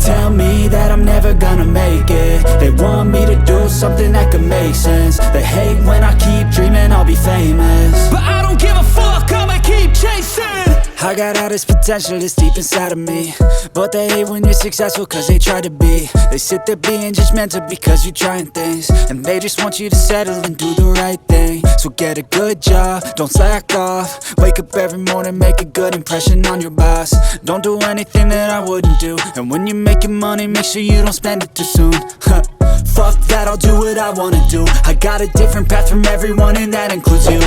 tell me that I'm never gonna make it. They want me to do something that could make sense. They hate when I keep dreaming I'll be famous, but I don't give a fuck, I'ma keep chasing. I got all this potential that's deep inside of me, but they hate when you're successful cause they try to be. They sit there being judgmental because you're trying things, and they just want you to settle and do the right thing. So get a good job, don't slack off. Wake up every morning, make a good impression on your boss. Don't do anything that I wouldn't do, and when you're making money, make sure you don't spend it too soon. Fuck that, I'll do what I wanna do. I got a different path from everyone, and that includes you.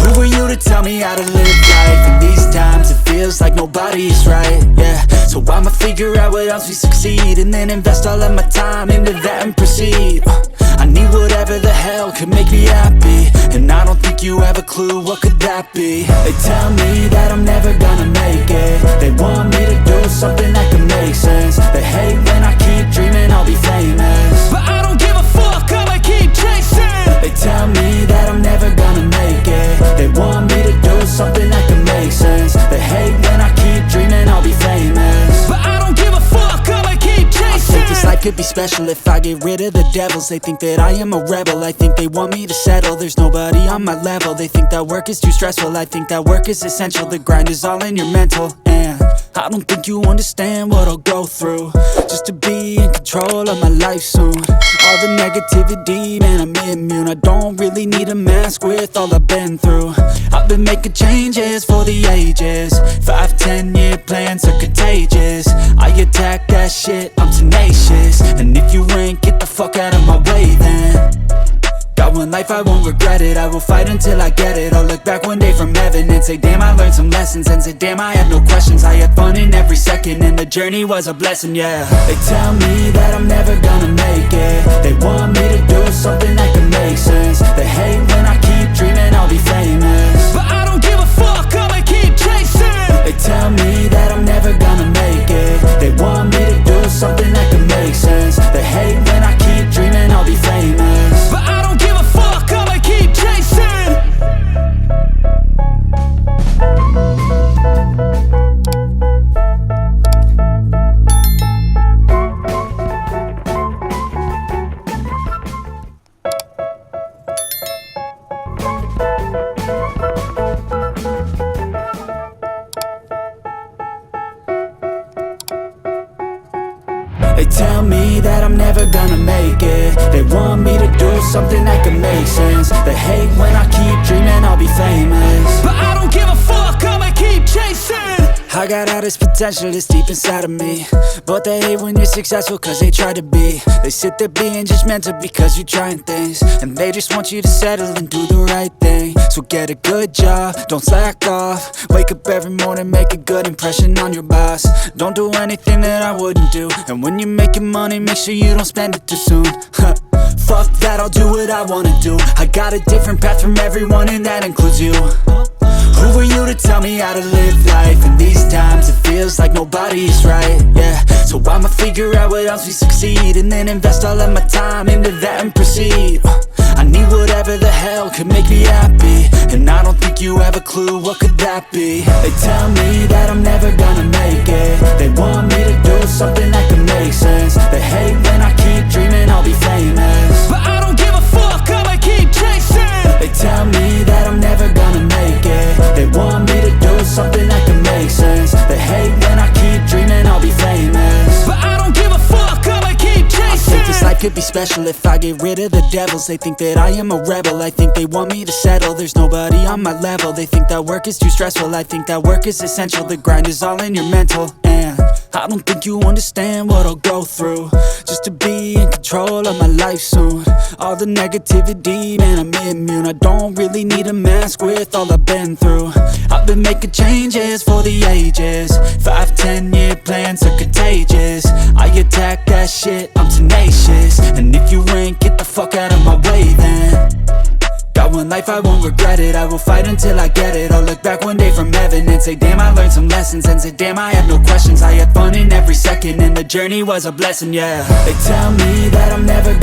Who are you to tell me how to live life? In these times it feels like nobody's right, yeah. So I'ma figure out what else we succeed, and then invest all of my time into that and proceed. I need whatever the hell could make me happy, and I don't think you have a clue what could that be. They tell me that I'm never gonna make it. They want me to do something that could make sense. They hate when I keep dreaming I'll be famous, but I don't give a fuck, I'ma keep chasing. They tell me that I'm never gonna make it. They want me to do something that can make sense. They hate when I keep dreaming I'll be famous, but I don't give a fuck, I'ma keep chasing. I think this life could be special if I get rid of the devils. They think that I am a rebel, I think they want me to settle. There's nobody on my level. They think that work is too stressful, I think that work is essential. The grind is all in your mental, and I don't think you understand what I'll go through just to be in control of my life soon. All the negativity, man, I'm immune. I don't really need a mask with all I've been through. I've been making changes for the ages. 5-10 year plans are contagious. I attack that shit, I'm tenacious. And if you ain't, get the fuck out of my way then. Got one life, I won't regret it. I will fight until I get it. I'll look back one day from heaven and say, damn, I learned some lessons. And say, damn, I have no questions. I had fun in every second, and the journey was a blessing, yeah. They tell me that I'm never gonna make it. They want me to do something that can make sense. They hate when I keep dreaming I'll be famous, but I don't give a fuck, I'ma keep chasing. They tell me that I'm never gonna make it. They want me to do something that can make sense. They hate when I keep dreaming I'll be famous, but I don't give a fuck, I'ma keep chasing. They tell me that I'm never gonna make it. They want me to do something that can make sense. They hate when I keep dreaming I'll be famous, but I don't give a fuck, I'ma keep chasing. I got all this potential that's deep inside of me, but they hate when you're successful cause they try to be. They sit there being judgmental because you're trying things, and they just want you to settle and do the right thing. So get a good job, don't slack off. Wake up every morning, make a good impression on your boss. Don't do anything that I wouldn't do, and when you're making money, make sure you don't spend it too soon. Fuck that, I'll do what I wanna do. I got a different path from everyone, and that includes you. Who are you to tell me how to live life? In these times it feels like nobody's right, yeah. So I'ma figure out what else we succeed, and then invest all of my time into that and proceed. I need whatever the hell could make me happy, and I don't think you have a clue what could that be. They tell me that I'm never gonna make it. They want me to do something that can make sense. They hate when I keep dreaming I'll be famous, but I don't give a fuck, I'ma keep chasing. They tell me that I'm never gonna make it. They want me to do something that can make sense. They hate when I keep dreaming I'll be famous, but I don't give a fuck, I'ma keep chasing. I think this life could be special if I get rid of the devils. They think that I am a rebel, I think they want me to settle. There's nobody on my level. They think that work is too stressful, I think that work is essential. The grind is all in your mental, and I don't think you understand what I'll go through just to be in control of my life soon. All the negativity, man, I'm immune. I don't really need a mask with all I've been through. I've been making changes for the ages. 5-10 year plans are contagious. I attack that shit, I'm tenacious. And if you ain't, get the fuck out of my way then. Got one life, I won't regret it. I will fight until I get it. I'll look back one day from heaven and say, damn, I learned some lessons. And say, damn, I have no questions. I had fun in every second, and the journey was a blessing, yeah. They tell me that I'm never